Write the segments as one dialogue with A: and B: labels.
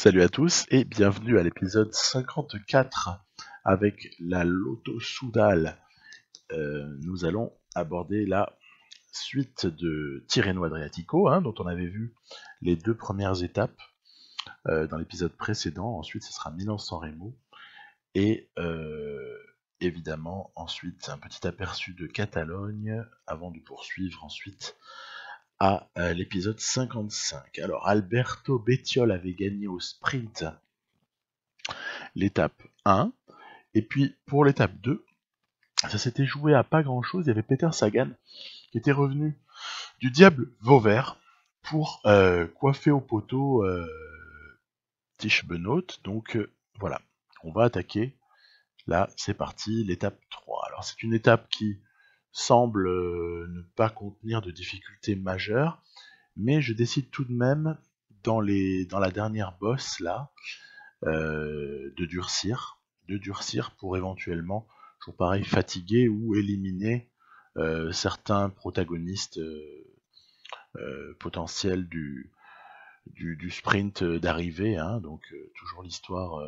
A: Salut à tous et bienvenue à l'épisode 54 avec la Lotto Soudal. Nous allons aborder la suite de Tirreno Adriatico, dont on avait vu les deux premières étapes dans l'épisode précédent. Ensuite, ce sera Milan-San Remo et évidemment ensuite un petit aperçu de Catalogne avant de poursuivre ensuite à l'épisode 55. Alors, Alberto Bettiol avait gagné au sprint l'étape 1, et puis pour l'étape 2, ça s'était joué à pas grand chose. Il y avait Peter Sagan qui était revenu du diable Vauvert pour coiffer au poteau Tish Benoît. Donc voilà, on va attaquer. Là, c'est parti, l'étape 3. Alors c'est une étape qui semble ne pas contenir de difficultés majeures, mais je décide tout de même dans la dernière bosse là de durcir pour éventuellement, toujours pareil, fatiguer ou éliminer certains protagonistes potentiels du sprint d'arrivée, donc toujours l'histoire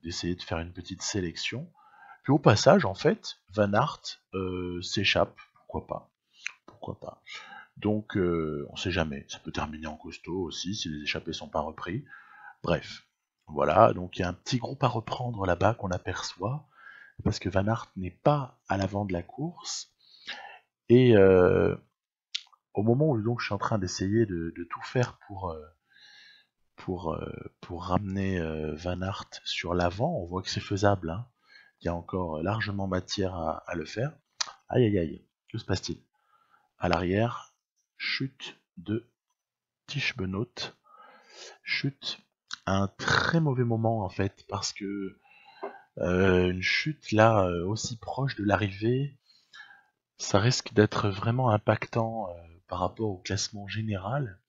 A: d'essayer de faire une petite sélection. Puis au passage, en fait, Van Aert s'échappe, pourquoi pas. Donc on sait jamais, ça peut terminer en costaud aussi si les échappés sont pas repris. Bref, voilà, donc il y a un petit groupe à reprendre là-bas qu'on aperçoit, parce que Van Aert n'est pas à l'avant de la course, et au moment où donc je suis en train d'essayer de tout faire pour ramener Van Aert sur l'avant, on voit que c'est faisable, il y a encore largement matière à le faire. Aïe aïe aïe, que se passe-t-il? À l'arrière, chute de Tish Benoît, chute à un très mauvais moment en fait, parce que une chute là aussi proche de l'arrivée, ça risque d'être vraiment impactant par rapport au classement général.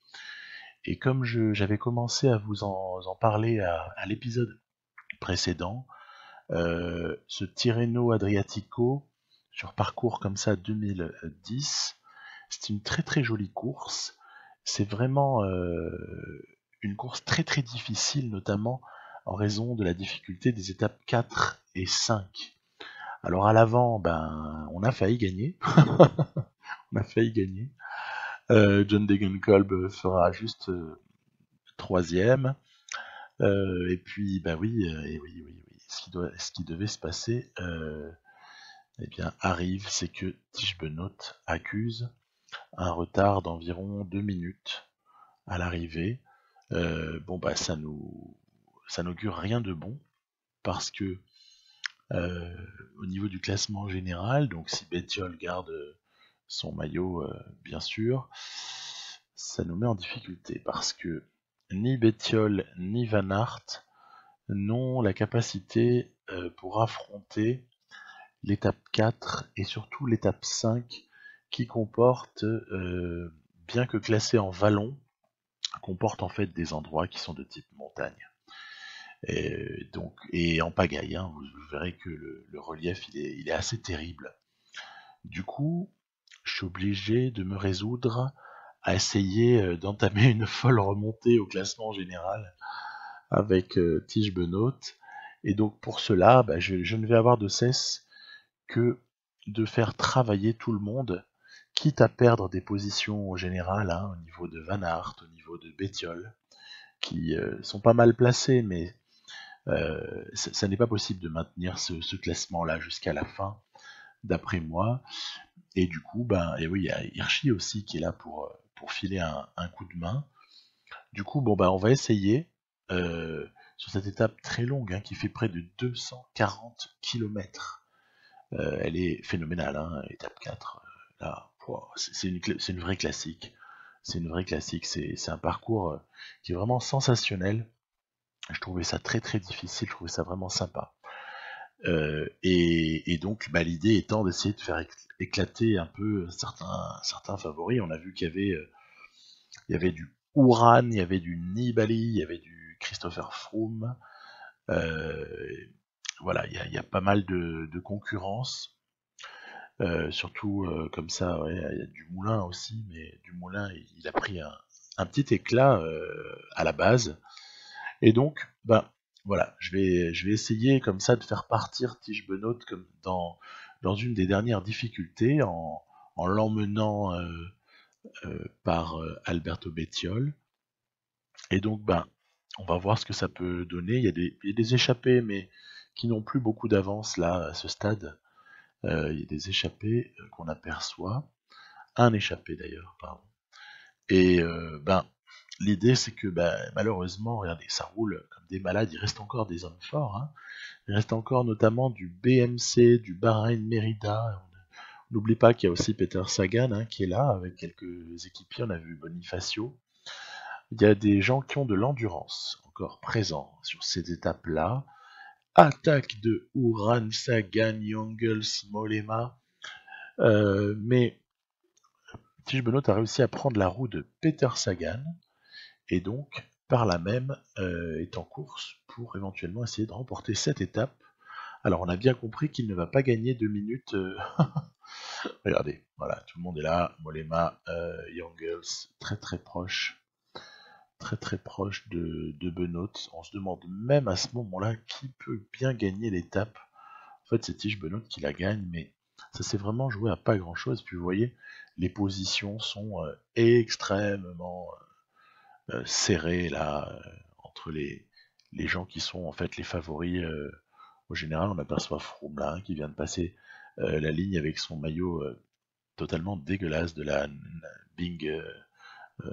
A: Et comme j'avais commencé à vous en parler à l'épisode précédent, ce Tirreno Adriatico sur parcours comme ça 2010, c'est une très très jolie course. C'est vraiment une course très très difficile, notamment en raison de la difficulté des étapes 4 et 5. Alors à l'avant, on a failli gagner. On a failli gagner. John Degenkolb fera juste troisième. Et puis, oui. Ce qui devait se passer, eh bien, arrive, c'est que Tish Benoît accuse un retard d'environ 2 minutes à l'arrivée. Ça n'augure rien de bon, parce que au niveau du classement général, donc si Bettiol garde son maillot, bien sûr, ça nous met en difficulté, parce que ni Bettiol ni Van Aert n'ont la capacité pour affronter l'étape 4 et surtout l'étape 5 qui comporte, bien que classée en vallon, comporte en fait des endroits qui sont de type montagne. Et en pagaille, vous verrez que le relief il est assez terrible. Du coup, je suis obligé de me résoudre à essayer d'entamer une folle remontée au classement général avec Tish Benoît. Et donc pour cela, je ne vais avoir de cesse que de faire travailler tout le monde, quitte à perdre des positions au général, au niveau de Van Aert, au niveau de Bettiol, qui sont pas mal placés, mais ça n'est pas possible de maintenir ce classement-là jusqu'à la fin, d'après moi. Et du coup, et oui, il y a Hirschi aussi qui est là pour filer un coup de main. Du coup, on va essayer sur cette étape très longue, qui fait près de 240 km. Elle est phénoménale, étape 4. Là, c'est une vraie classique. C'est une vraie classique. C'est un parcours qui est vraiment sensationnel. Je trouvais ça très très difficile, je trouvais ça vraiment sympa. Et donc l'idée étant d'essayer de faire éclater un peu certains favoris. On a vu il y avait du Uran, il y avait du Nibali, il y avait du Christopher Froome. Voilà, il y a pas mal de concurrence. Surtout comme ça, il y a du Moulin aussi, mais du Moulin il a pris un petit éclat à la base. Et donc, ben voilà, je vais essayer comme ça de faire partir Tige Benoît comme dans une des dernières difficultés en l'emmenant par Alberto Bettiol. Et donc, ben, on va voir ce que ça peut donner. Il y a des échappés, mais qui n'ont plus beaucoup d'avance là à ce stade. Il y a des échappés qu'on aperçoit. Un échappé d'ailleurs, pardon. Et ben, l'idée c'est que ben, malheureusement, regardez, ça roule comme des malades. Il reste encore des hommes forts. Hein. Il reste encore notamment du BMC, du Bahreïn Merida. On n'oublie pas qu'il y a aussi Peter Sagan hein, qui est là avec quelques équipiers. On a vu Bonifacio. Il y a des gens qui ont de l'endurance encore présents sur ces étapes-là. Attaque de Uran, Sagan, Jungels, Mollema. Mais Tige Benoît a réussi à prendre la roue de Peter Sagan et donc par là même est en course pour éventuellement essayer de remporter cette étape. Alors on a bien compris qu'il ne va pas gagner 2 minutes. Regardez, voilà, tout le monde est là. Mollema, Jungels, très très proche de Benoît. On se demande même à ce moment-là qui peut bien gagner l'étape. En fait, c'est Tige Benoît qui la gagne, mais ça s'est vraiment joué à pas grand-chose. Puis vous voyez, les positions sont extrêmement serrées là entre les gens qui sont en fait les favoris. Au général, on aperçoit Froome là, qui vient de passer la ligne avec son maillot totalement dégueulasse de la Bing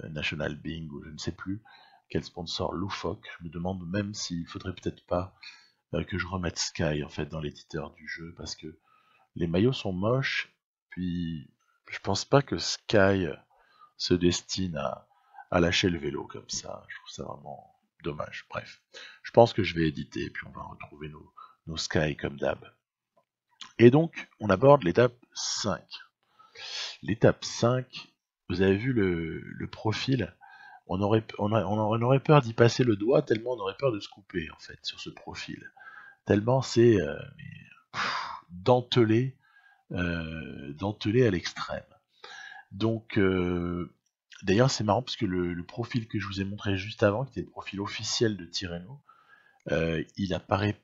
A: National Bing ou je ne sais plus quel sponsor loufoque. Je me demande même s'il faudrait peut-être pas que je remette Sky en fait dans l'éditeur du jeu parce que les maillots sont moches. Puis je pense pas que Sky se destine à lâcher le vélo comme ça. Je trouve ça vraiment dommage. Bref, je pense que je vais éditer et puis on va retrouver nos Sky comme d'hab. Et donc, on aborde l'étape 5. L'étape 5, vous avez vu le profil, on aurait peur d'y passer le doigt tellement on aurait peur de se couper en fait sur ce profil. Tellement c'est dentelé, dentelé à l'extrême. Donc d'ailleurs c'est marrant parce que le profil que je vous ai montré juste avant, qui était le profil officiel de Tirreno, il apparaît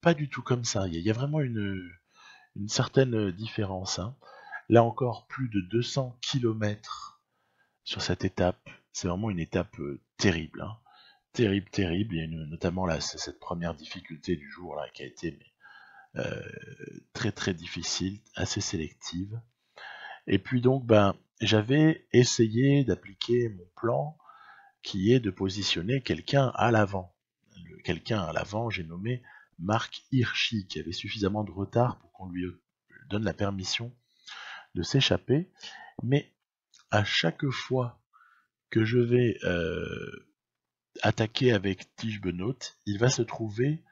A: pas du tout comme ça. Il y a vraiment une certaine différence. Hein. Là encore, plus de 200 km sur cette étape. C'est vraiment une étape terrible. Hein. Terrible, terrible. Il y a notamment là, cette première difficulté du jour là, qui a été très très difficile, assez sélective. Et puis donc, ben, j'avais essayé d'appliquer mon plan qui est de positionner quelqu'un à l'avant. Quelqu'un à l'avant, j'ai nommé Marc Hirschi, qui avait suffisamment de retard pour qu'on lui donne la permission de s'échapper. Mais à chaque fois que je vais attaquer avec Tige Benoît, il va se trouver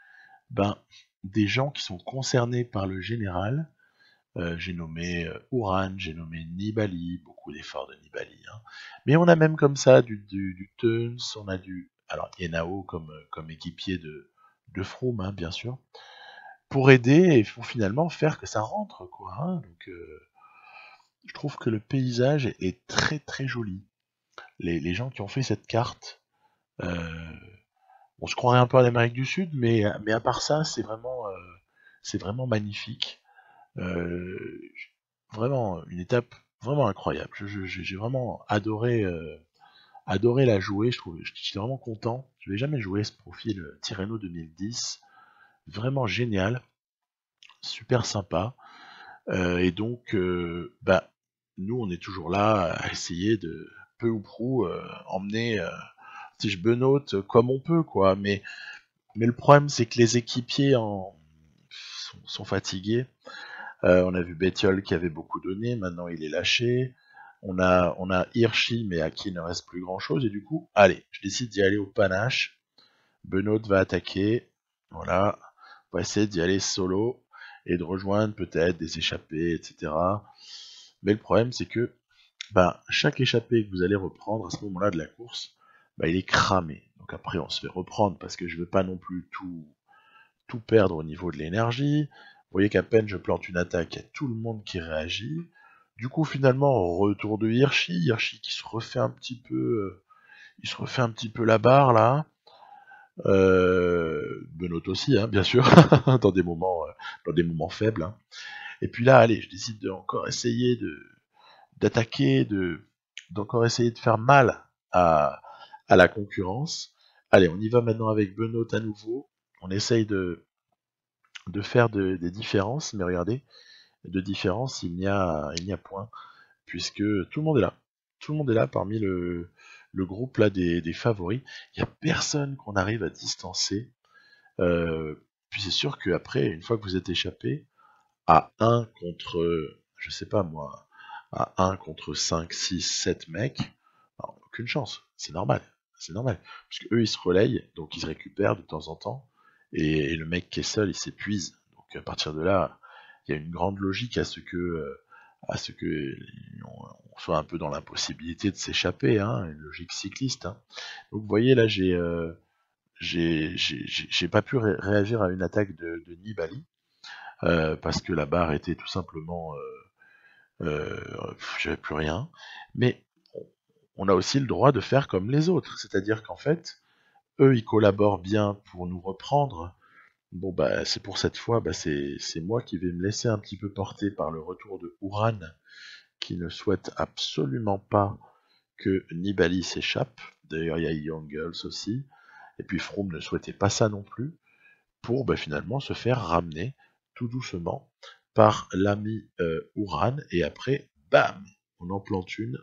A: ben, des gens qui sont concernés par le général. J'ai nommé Uran, j'ai nommé Nibali, beaucoup d'efforts de Nibali. Hein. Mais on a même comme ça du Teuns, on a du... Alors, Yenao comme équipier de Froome, hein, bien sûr, pour aider et pour finalement faire que ça rentre, quoi. Hein. Donc, je trouve que le paysage est très très joli. Les gens qui ont fait cette carte, on se croirait un peu en Amérique du Sud, mais à part ça, c'est vraiment magnifique. Euh, Vraiment une étape vraiment incroyable. J'ai vraiment adoré la jouer. J'étais vraiment content. Je n'avais jamais joué ce profil Tirreno 2010. Vraiment génial, super sympa. Et donc, bah, nous, on est toujours là à essayer de peu ou prou emmener Tige Benoît comme on peut, quoi. Mais le problème, c'est que les équipiers sont fatigués. On a vu Bettiol qui avait beaucoup donné, maintenant il est lâché. On a Hirschi, mais à qui il ne reste plus grand chose. Et du coup, allez, je décide d'y aller au panache. Benoît va attaquer. Voilà. On va essayer d'y aller solo et de rejoindre peut-être des échappés, etc. Mais le problème, c'est que bah, chaque échappé que vous allez reprendre à ce moment-là de la course, bah, il est cramé. Donc après, on se fait reprendre parce que je veux pas non plus tout perdre au niveau de l'énergie. Vous voyez qu'à peine je plante une attaque, il y a tout le monde qui réagit. Du coup, finalement, retour de Hirschi qui se refait un petit peu, il se refait un petit peu la barre là. Benoît aussi, hein, bien sûr, dans des moments faibles. Hein. Et puis là, allez, je décide de encore essayer d'attaquer, d'encore essayer de faire mal à la concurrence. Allez, on y va maintenant avec Benoît à nouveau. On essaye de faire des différences, mais regardez, de différence, il n'y a point, puisque tout le monde est là. Tout le monde est là parmi le groupe là des favoris. Il n'y a personne qu'on arrive à distancer. Puis c'est sûr qu'après, une fois que vous êtes échappé, à un contre, je sais pas moi, à un contre 5 6 7 mecs, alors, aucune chance. C'est normal. C'est normal. Parce que eux, ils se relayent, donc ils se récupèrent de temps en temps. Et le mec qui est seul, il s'épuise. Donc à partir de là, il y a une grande logique à ce que on soit un peu dans l'impossibilité de s'échapper, hein, une logique cycliste. Hein. Donc vous voyez là, j'ai pas pu réagir à une attaque de Nibali parce que la barre était tout simplement, j'avais plus rien. Mais on a aussi le droit de faire comme les autres, c'est-à-dire qu'en fait, eux, ils collaborent bien pour nous reprendre. Bon, bah, c'est pour cette fois, bah, c'est moi qui vais me laisser un petit peu porter par le retour de Uran, qui ne souhaite absolument pas que Nibali s'échappe. D'ailleurs, il y a Young Girls aussi. Et puis Froome ne souhaitait pas ça non plus, pour bah, finalement se faire ramener tout doucement par l'ami Uran. Et après, bam, on en plante une.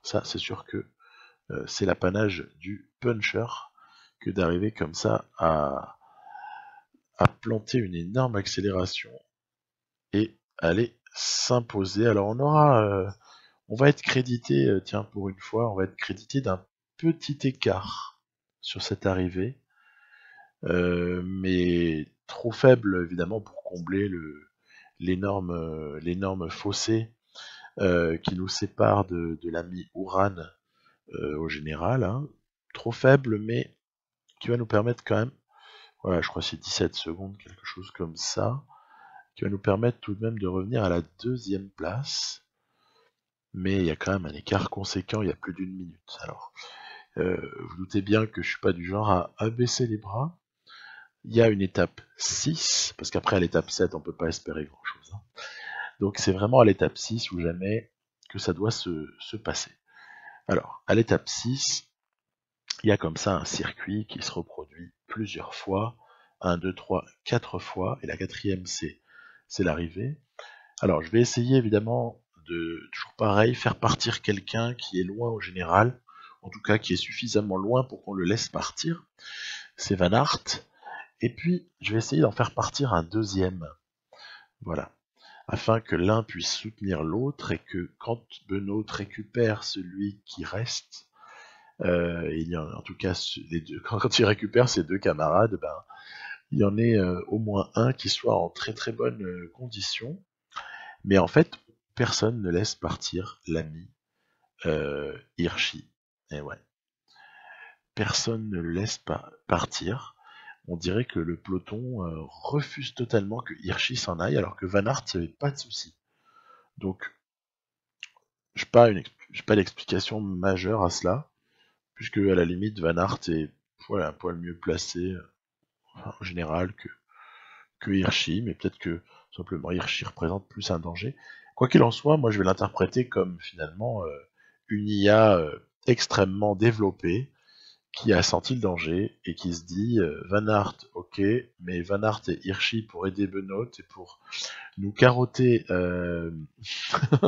A: Ça, c'est sûr que c'est l'apanage du puncher que d'arriver comme ça à planter une énorme accélération et aller s'imposer. Alors on va être crédité, tiens pour une fois, on va être crédité d'un petit écart sur cette arrivée, mais trop faible évidemment pour combler l'énorme fossé qui nous sépare de l'ami Uran au général. Hein. Trop faible, mais qui va nous permettre quand même, voilà, je crois que c'est 17 secondes, quelque chose comme ça, qui va nous permettre tout de même de revenir à la deuxième place. Mais il y a quand même un écart conséquent, il y a plus d'une minute. Alors, vous doutez bien que je suis pas du genre à baisser les bras. Il y a une étape 6, parce qu'après à l'étape 7, on peut pas espérer grand chose. Hein. Donc c'est vraiment à l'étape 6 où jamais que ça doit se passer. Alors, à l'étape 6, il y a comme ça un circuit qui se reproduit plusieurs fois. 1, 2, 3, 4 fois. Et la quatrième, c'est l'arrivée. Alors, je vais essayer évidemment de, toujours pareil, faire partir quelqu'un qui est loin au général. En tout cas, qui est suffisamment loin pour qu'on le laisse partir. C'est Van Aert. Et puis, je vais essayer d'en faire partir un deuxième. Voilà. Afin que l'un puisse soutenir l'autre et que quand Benoît récupère celui qui reste, il y en tout cas, les deux, quand il récupère ses deux camarades, ben, il y en ait au moins un qui soit en très très bonne condition. Mais en fait, personne ne laisse partir l'ami Hirschi. Et ouais, personne ne le laisse pas partir. On dirait que le peloton refuse totalement que Hirschi s'en aille, alors que Van Aert n'avait pas de souci. Donc, je n'ai pas d'explication majeure à cela, puisque à la limite, Van Aert est voilà, un poil mieux placé enfin, en général que Hirschi, mais peut-être que simplement Hirschi représente plus un danger. Quoi qu'il en soit, moi je vais l'interpréter comme finalement une IA extrêmement développée qui a senti le danger et qui se dit Van Aert, ok, mais Van Aert et Hirschi pour aider Benoît et pour nous carotter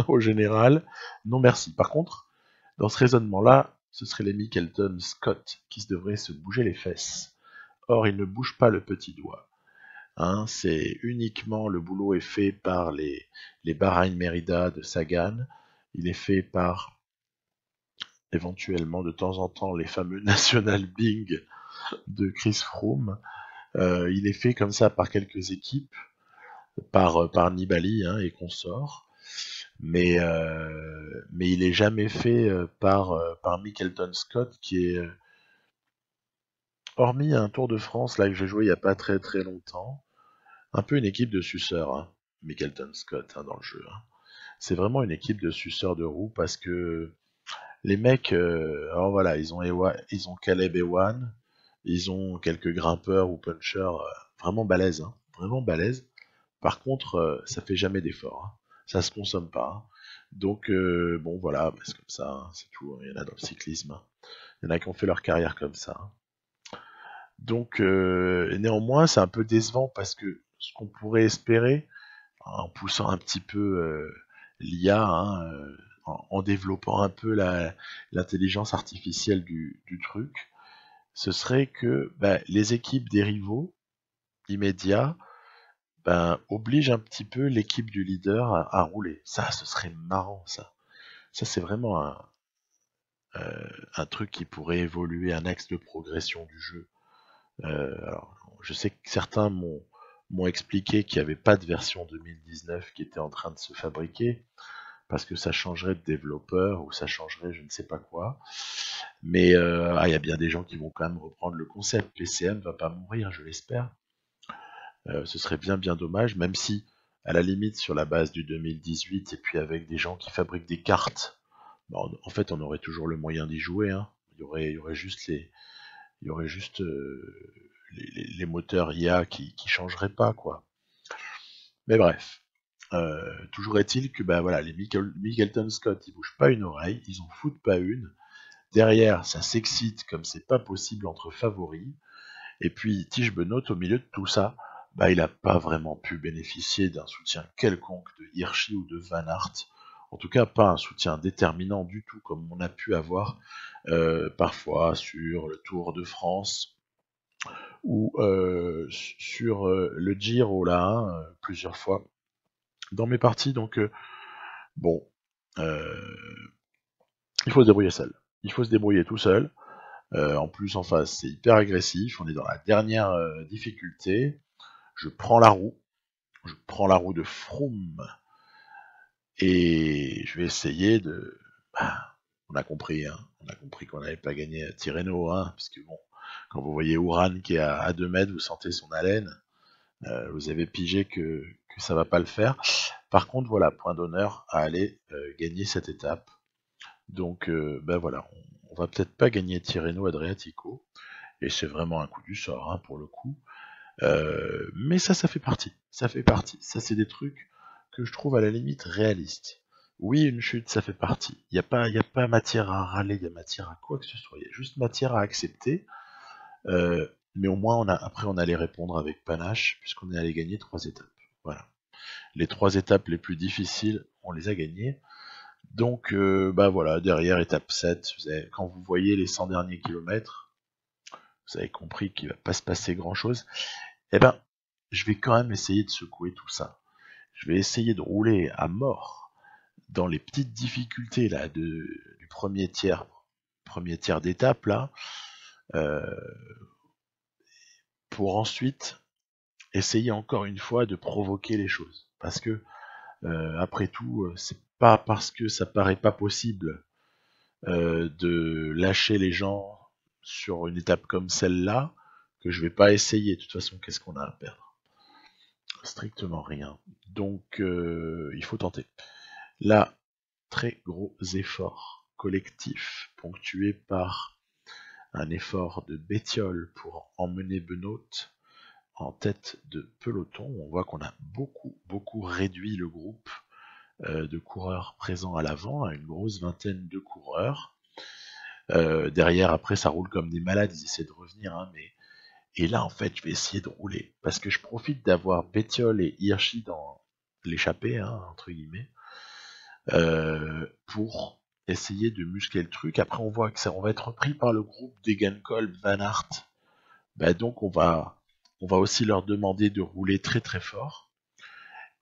A: au général, non merci. Par contre, dans ce raisonnement-là, ce serait les Mickelton Scott qui devraient se bouger les fesses. Or, ils ne bougent pas le petit doigt. Hein, c'est uniquement le boulot est fait par les Bahrain Merida de Sagan. Il est fait par éventuellement de temps en temps les fameux National Bing de Chris Froome. Il est fait comme ça par quelques équipes, par Nibali hein, et consorts. Mais il est jamais fait par Mickelton Scott qui est hormis un Tour de France là que j'ai joué il y a pas très très longtemps, un peu une équipe de suceurs, hein, Mickelton Scott hein, dans le jeu. Hein. C'est vraiment une équipe de suceurs de roues parce que les mecs, alors voilà, ils ont Caleb Ewan, Ils ont quelques grimpeurs ou punchers vraiment balèzes, hein, vraiment balèzes. Par contre, ça fait jamais d'effort, hein. Ça se consomme pas, hein. Donc bon voilà, bah, c'est comme ça, hein, c'est tout, hein. Il y en a dans le cyclisme, hein. Il y en a qui ont fait leur carrière comme ça, hein. Donc néanmoins, c'est un peu décevant parce que ce qu'on pourrait espérer, en poussant un petit peu l'IA, hein, en développant un peu l'intelligence artificielle du truc, ce serait que bah, les équipes des rivaux immédiats ben, obligent un petit peu l'équipe du leader à rouler. Ça, ce serait marrant, ça. Ça, c'est vraiment un truc qui pourrait évoluer, un axe de progression du jeu. Alors, je sais que certains m'ont expliqué qu'il n'y avait pas de version 2019 qui était en train de se fabriquer, parce que ça changerait de développeur ou ça changerait je ne sais pas quoi. Mais il y a bien des gens qui vont quand même reprendre le concept. PCM va pas mourir, je l'espère. Ce serait bien bien dommage, même si à la limite sur la base du 2018 et puis avec des gens qui fabriquent des cartes, bon, en fait on aurait toujours le moyen d'y jouer, hein. Il y aurait juste il y aurait juste les moteurs IA qui changeraient pas quoi. Mais bref, toujours est-il que bah voilà, les Michelton Scott, ils bougent pas une oreille, ils en foutent pas une. Derrière, ça s'excite comme c'est pas possible entre favoris. Et puis Tige Benoît, au milieu de tout ça, bah, il n'a pas vraiment pu bénéficier d'un soutien quelconque de Hirschi ou de Van Aert. En tout cas, pas un soutien déterminant du tout, comme on a pu avoir parfois sur le Tour de France ou sur le Giro, là, hein, plusieurs fois dans mes parties. Donc, bon, euh, il faut se débrouiller seul. Il faut se débrouiller tout seul. En plus, en face, c'est hyper agressif. On est dans la dernière difficulté. Je prends la roue. Je prends la roue de Froome et je vais essayer de. Bah, on a compris, hein. On a compris qu'on n'avait pas gagné à Tirreno, hein, parce que bon, quand vous voyez Uran qui est à 2 mètres, vous sentez son haleine, vous avez pigé que ça va pas le faire. Par contre, voilà, point d'honneur à aller gagner cette étape. Donc, ben voilà, on va peut-être pas gagner Tirreno Adriatico, et c'est vraiment un coup du sort, hein, pour le coup. Mais ça fait partie. Ça fait partie. Ça, c'est des trucs que je trouve à la limite réalistes. Oui, une chute, ça fait partie. Y a pas matière à râler, il y a matière à quoi que ce soit. Il y a juste matière à accepter. Mais au moins, après, on allait répondre avec panache, puisqu'on est allé gagner 3 étapes. Voilà. Les 3 étapes les plus difficiles, on les a gagnées. Donc, bah voilà, derrière, étape 7, quand vous voyez les 100 derniers kilomètres, vous avez compris qu'il va pas se passer grand-chose. Eh ben, je vais quand même essayer de secouer tout ça. Je vais essayer de rouler à mort dans les petites difficultés là du premier tiers d'étape là, euh, pour ensuite essayer encore une fois de provoquer les choses. Parce que après tout, c'est pas parce que ça paraît pas possible de lâcher les gens sur une étape comme celle-là que je vais pas essayer. De toute façon, qu'est-ce qu'on a à perdre? Strictement rien. Donc il faut tenter. Là, très gros effort collectif ponctué par un effort de Bétiol pour emmener Benoît en tête de peloton. On voit qu'on a beaucoup réduit le groupe de coureurs présents à l'avant à une grosse vingtaine de coureurs. Derrière, après, ça roule comme des malades, ils essaient de revenir, hein, mais et là, en fait, je vais essayer de rouler parce que je profite d'avoir Bétiol et Hirschi dans l'échappée, hein, entre guillemets, pour essayer de muscler le truc. Après, on voit que ça, on va être pris par le groupe Degenkolb, Van Aert. Bah, donc, on va aussi leur demander de rouler très très fort.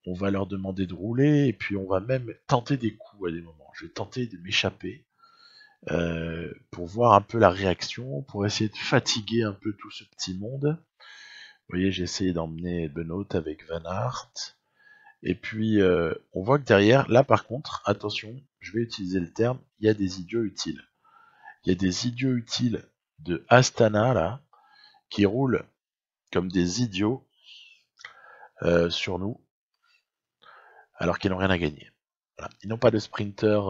A: On va leur demander de rouler et puis on va même tenter des coups à des moments. Je vais tenter de m'échapper pour voir un peu la réaction, pour essayer de fatiguer un peu tout ce petit monde. Vous voyez, j'ai essayé d'emmener Benoît avec Van Aert. Et puis, on voit que derrière, là par contre, attention, je vais utiliser le terme, il y a des idiots utiles. Il y a des idiots utiles de Astana, là, qui roulent comme des idiots sur nous, alors qu'ils n'ont rien à gagner. Voilà. Ils n'ont pas de sprinter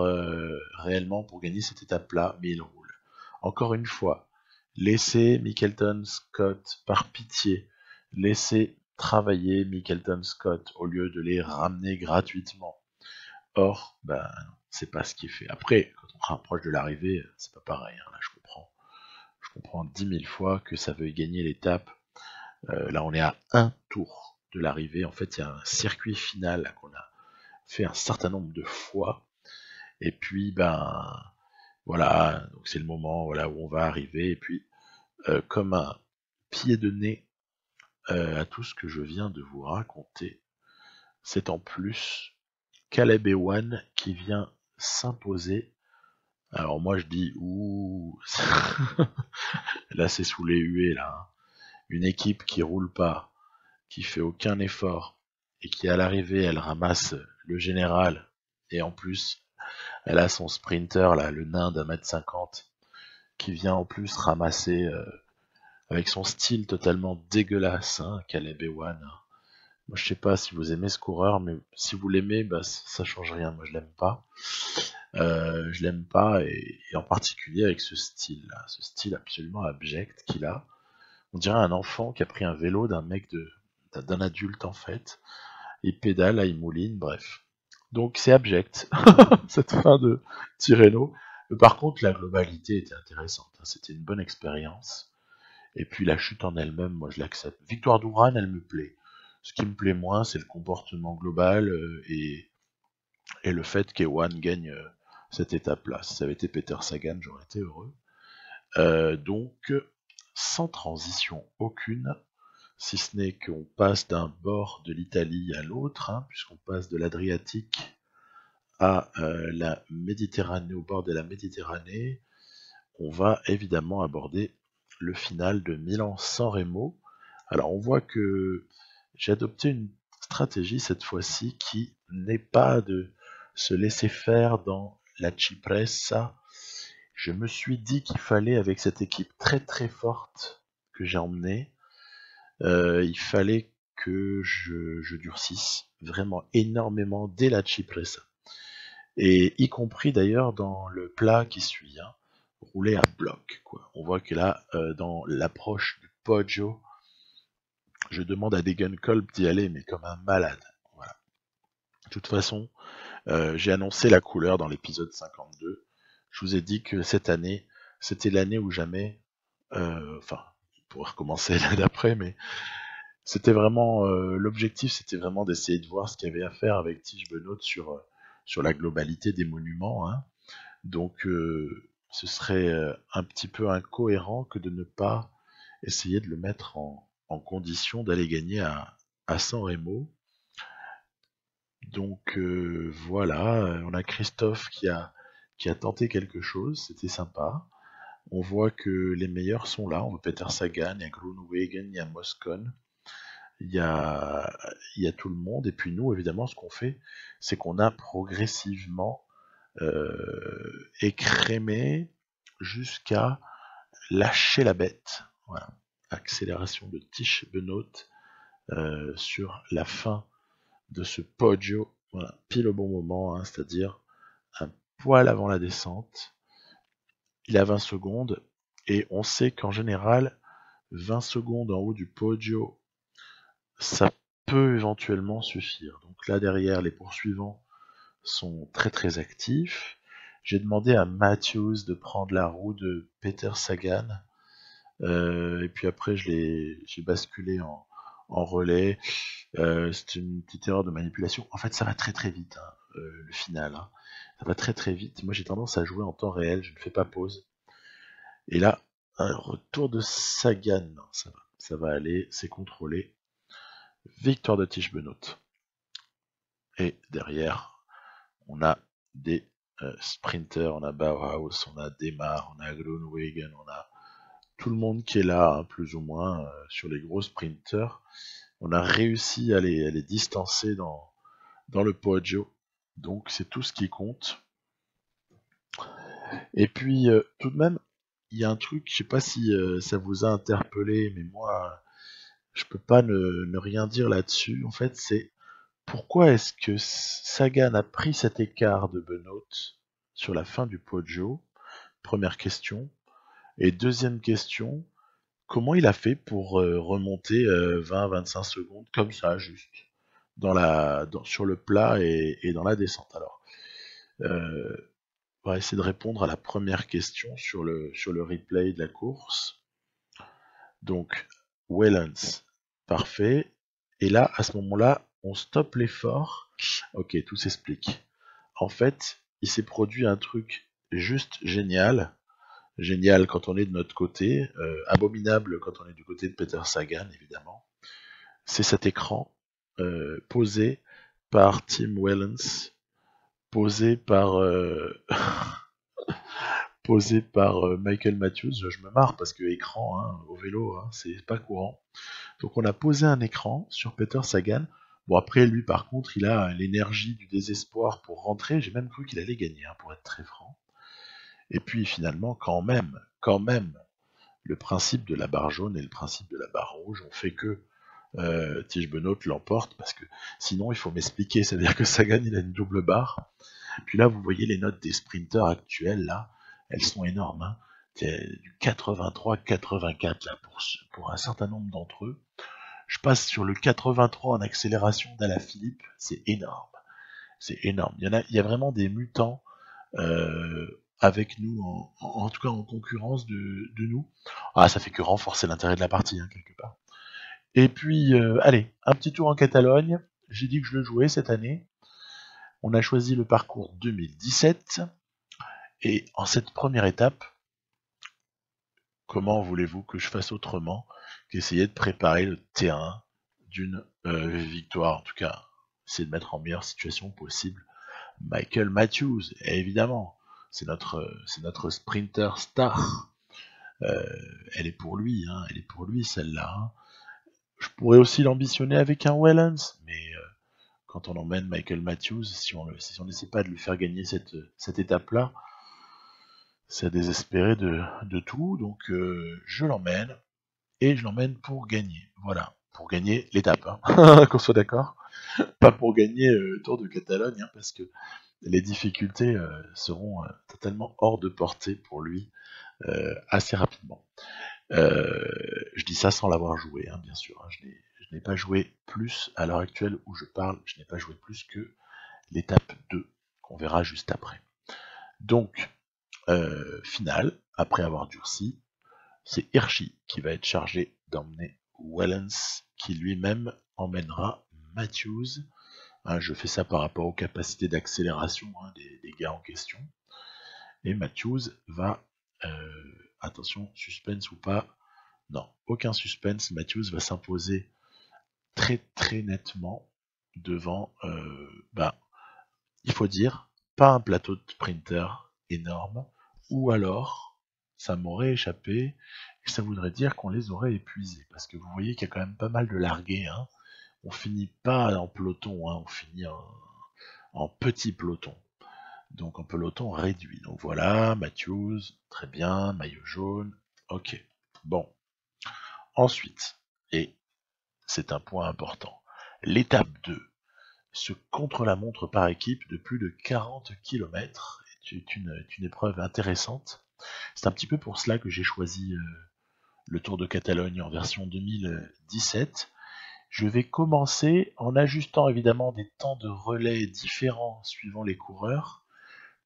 A: réellement pour gagner cette étape-là, mais ils roulent. Encore une fois, Laissez Michelton Scott, par pitié, laissez travailler Michelton Scott au lieu de les ramener gratuitement. Or, ben, c'est pas ce qui est fait. Après, quand on se rapproche de l'arrivée, c'est pas pareil. Là, je comprends 10 000 fois que ça veut gagner l'étape. Là, on est à un tour de l'arrivée. En fait, il y a un circuit final qu'on a fait un certain nombre de fois. Et puis, ben, voilà, donc c'est le moment où on va arriver. Et puis, comme un pied de nez à tout ce que je viens de vous raconter, c'est en plus Caleb Ewan qui vient s'imposer. Alors moi je dis ouh, là c'est sous les huées là. Une équipe qui roule pas, qui fait aucun effort et qui à l'arrivée elle ramasse le général et en plus elle a son sprinter là, le nain d'1m50 qui vient en plus ramasser avec son style totalement dégueulasse, hein, Caleb Ewan. Moi je sais pas si vous aimez ce coureur, mais si vous l'aimez, bah ça change rien. Moi je l'aime pas. Je l'aime pas et en particulier avec ce style-là, ce style absolument abject qu'il a. On dirait un enfant qui a pris un vélo d'un adulte en fait. Il pédale, là, il mouline, bref. Donc c'est abject, cette fin de Tirreno. Par contre, la globalité était intéressante. C'était une bonne expérience. Et puis la chute en elle-même, moi je l'accepte. Victoire d'Ouran, elle me plaît. Ce qui me plaît moins, c'est le comportement global et le fait qu'Ewan gagne cette étape-là. Si ça avait été Peter Sagan, j'aurais été heureux. Donc, sans transition aucune, si ce n'est qu'on passe d'un bord de l'Italie à l'autre, hein, puisqu'on passe de l'Adriatique à la Méditerranée, au bord de la Méditerranée, on va évidemment aborder le final de Milan-San Remo. Alors on voit que j'ai adopté une stratégie cette fois-ci qui n'est pas de se laisser faire dans la Cipressa. Je me suis dit qu'il fallait, avec cette équipe très très forte que j'ai emmenée, il fallait que je durcisse vraiment énormément dès la Cipressa. Et y compris d'ailleurs dans le plat qui suit, hein, rouler à bloc, quoi. On voit que là, dans l'approche du Poggio, je demande à Degenkolb d'y aller, mais comme un malade. Voilà. De toute façon, j'ai annoncé la couleur dans l'épisode 52. Je vous ai dit que cette année, c'était l'année ou jamais. Enfin, on pourrait recommencer l'année d'après, mais c'était vraiment l'objectif, c'était vraiment d'essayer de voir ce qu'il y avait à faire avec Tige Benoît sur la globalité des monuments. Hein. Donc, ce serait un petit peu incohérent que de ne pas essayer de le mettre en condition d'aller gagner à San Remo. Donc voilà, on a Christophe qui a tenté quelque chose, c'était sympa. On voit que les meilleurs sont là, on voit Peter Sagan, il y a Groenewegen, il y a Moscon, il y a tout le monde. Et puis nous, évidemment, ce qu'on fait, c'est qu'on a progressivement écrémé jusqu'à lâcher la bête. Voilà. Accélération de Tish Benoît sur la fin de ce Poggio, voilà, pile au bon moment, hein, c'est-à-dire un poil avant la descente. Il a 20 secondes et on sait qu'en général, 20 secondes en haut du Poggio, ça peut éventuellement suffire. Donc là derrière, les poursuivants sont très très actifs. J'ai demandé à Matthews de prendre la roue de Peter Sagan. Et puis après, j'ai basculé en relais. C'est une petite erreur de manipulation. En fait, ça va très très vite, hein, le final. Hein. Ça va très très vite. Moi, j'ai tendance à jouer en temps réel. Je ne fais pas pause. Et là, un retour de Sagan. Non, ça va aller. C'est contrôlé. Victoire de Tish Benoît. Et derrière, on a des sprinters. On a Bauhaus, on a Demar, on a Groenewegen, on a tout le monde qui est là, hein, plus ou moins, sur les gros sprinters. On a réussi à les distancer dans le Poggio. Donc c'est tout ce qui compte. Et puis tout de même, il y a un truc, je sais pas si ça vous a interpellé, mais moi, je peux pas ne rien dire là-dessus. En fait, c'est pourquoi est-ce que Sagan a pris cet écart de Benoît sur la fin du Poggio? Première question. Et deuxième question, comment il a fait pour remonter 20-25 secondes comme ça, juste, sur le plat et dans la descente. Alors, euh, on va essayer de répondre à la première question sur le replay de la course. Donc, Wellens, parfait. Et là, à ce moment-là, on stoppe l'effort. Ok, tout s'explique. En fait, il s'est produit un truc juste génial. Génial quand on est de notre côté, abominable quand on est du côté de Peter Sagan, évidemment. C'est cet écran posé par Tim Wellens, posé par posé par Michael Matthews. Je me marre parce que écran hein, au vélo, hein, c'est pas courant. Donc on a posé un écran sur Peter Sagan. Bon après lui par contre il a l'énergie du désespoir pour rentrer. J'ai même cru qu'il allait gagner, hein, pour être très franc. Et puis finalement quand même, le principe de la barre jaune et le principe de la barre rouge ont fait que Tige Benoît l'emporte parce que sinon il faut m'expliquer, c'est-à-dire que Sagan il a une double barre. Puis là vous voyez les notes des sprinters actuels là, elles sont énormes. Hein. Du 83-84 là pour un certain nombre d'entre eux. Je passe sur le 83 en accélération d'Alaphilippe, c'est énorme. C'est énorme. Il y a vraiment des mutants avec nous, en tout cas en concurrence de nous. Ah, ça fait que renforcer l'intérêt de la partie, hein, quelque part. Et puis, allez, un petit tour en Catalogne. J'ai dit que je le jouais cette année. On a choisi le parcours 2017. Et en cette première étape, comment voulez-vous que je fasse autrement qu'essayer de préparer le terrain d'une victoire, en tout cas, essayer de mettre en meilleure situation possible Michael Matthews, évidemment, c'est notre sprinter star. Elle est pour lui, hein, elle est pour lui celle-là. Hein. Je pourrais aussi l'ambitionner avec un Wellens, mais quand on emmène Michael Matthews, si on n'essaie pas de lui faire gagner cette étape-là, c'est à désespérer de tout. Donc je l'emmène et je l'emmène pour gagner. Voilà, pour gagner l'étape, hein. Qu'on soit d'accord. Pas pour gagner Tour de Catalogne, hein, parce que les difficultés seront totalement hors de portée pour lui assez rapidement. Je dis ça sans l'avoir joué, hein, bien sûr. Hein. Je n'ai pas joué plus à l'heure actuelle où je parle, je n'ai pas joué plus que l'étape 2, qu'on verra juste après. Donc, finale, après avoir durci, c'est Hirschi qui va être chargé d'emmener Wellens, qui lui-même emmènera Matthews. Hein, je fais ça par rapport aux capacités d'accélération hein, des gars en question. Et Matthews va... attention, suspense ou pas. Non, aucun suspense. Matthews va s'imposer très très nettement devant... il faut dire, pas un plateau de sprinter énorme. Ou alors, ça m'aurait échappé. Et ça voudrait dire qu'on les aurait épuisés. Parce que vous voyez qu'il y a quand même pas mal de largués. Hein. On finit pas en peloton, hein, on finit en petit peloton. Donc en peloton réduit. Donc voilà, Matthews, très bien, maillot jaune, ok. Bon. Ensuite, et c'est un point important, l'étape 2, ce contre-la-montre par équipe de plus de 40 km est une épreuve intéressante. C'est un petit peu pour cela que j'ai choisi le Tour de Catalogne en version 2017. Je vais commencer en ajustant évidemment des temps de relais différents suivant les coureurs,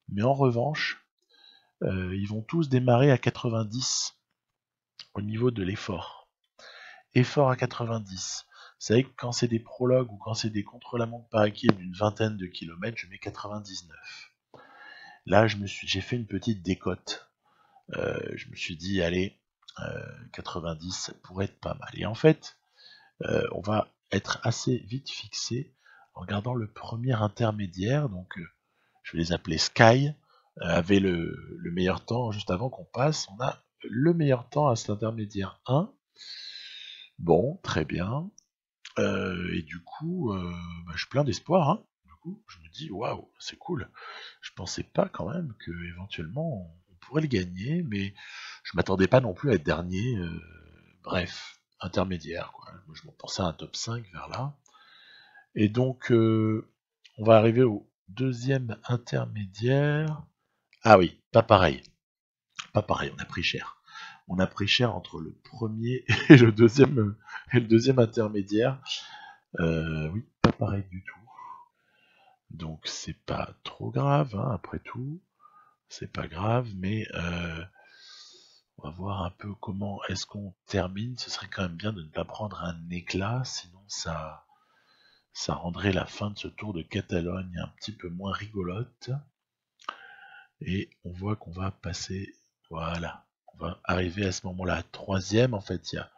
A: mais en revanche, ils vont tous démarrer à 90 au niveau de l'effort. Effort à 90. Vous savez que quand c'est des prologues ou quand c'est des contre-la-montre par équipe d'une vingtaine de kilomètres, je mets 99. Là, j'ai fait une petite décote. Je me suis dit, allez, 90, ça pourrait être pas mal. Et en fait, on va être assez vite fixé en regardant le premier intermédiaire. Donc, je vais les appeler Sky, avait le meilleur temps juste avant qu'on passe. On a le meilleur temps à cet intermédiaire 1. Bon, très bien. Et du coup, je suis plein d'espoir. Hein. Du coup, je me dis, waouh, c'est cool. Je pensais pas quand même que éventuellement on pourrait le gagner, mais je m'attendais pas non plus à être dernier. Bref, intermédiaire. Quoi. Je m'en pensais à un top 5 vers là. Et donc, on va arriver au deuxième intermédiaire. Ah oui, pas pareil. Pas pareil, on a pris cher. On a pris cher entre le premier et le deuxième intermédiaire. Oui, pas pareil du tout. Donc c'est pas trop grave, hein, après tout. C'est pas grave, mais on va voir un peu comment est-ce qu'on termine. Ce serait quand même bien de ne pas prendre un éclat, sinon ça rendrait la fin de ce Tour de Catalogne un petit peu moins rigolote. Et on voit qu'on va passer, voilà, on va arriver à ce moment-là, troisième. En fait, il y a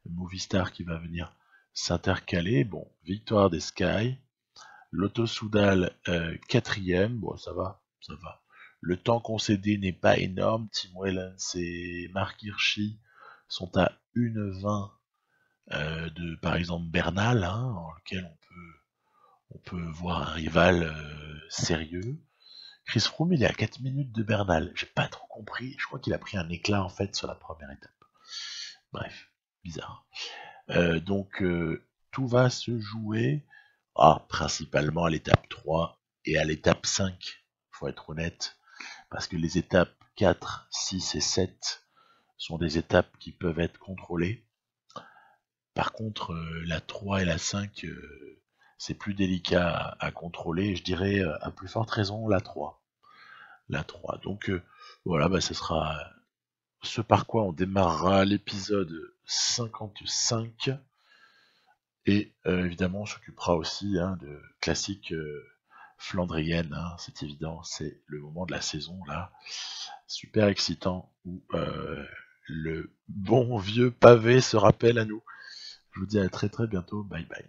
A: Movistar qui va venir s'intercaler. Bon, victoire des Sky. Lotto Soudal, quatrième. Bon, ça va, ça va. Le temps concédé n'est pas énorme. Tim Wellens et Marc Hirschi sont à 1,20 de, par exemple, Bernal, hein, en lequel on peut voir un rival sérieux. Chris Froome, il est à 4 minutes de Bernal. J'ai pas trop compris. Je crois qu'il a pris un éclat en fait sur la première étape. Bref, bizarre. Donc tout va se jouer principalement à l'étape 3 et à l'étape 5. Faut être honnête. Parce que les étapes 4, 6 et 7 sont des étapes qui peuvent être contrôlées. Par contre, la 3 et la 5, c'est plus délicat à contrôler. Je dirais, à plus forte raison, la 3. La 3. Donc voilà, ce sera ce par quoi on démarrera l'épisode 55. Et évidemment, on s'occupera aussi de classiques flandriennes. Hein, c'est évident, c'est le moment de la saison là. Super excitant où le bon vieux pavé se rappelle à nous. Je vous dis à très très bientôt. Bye bye.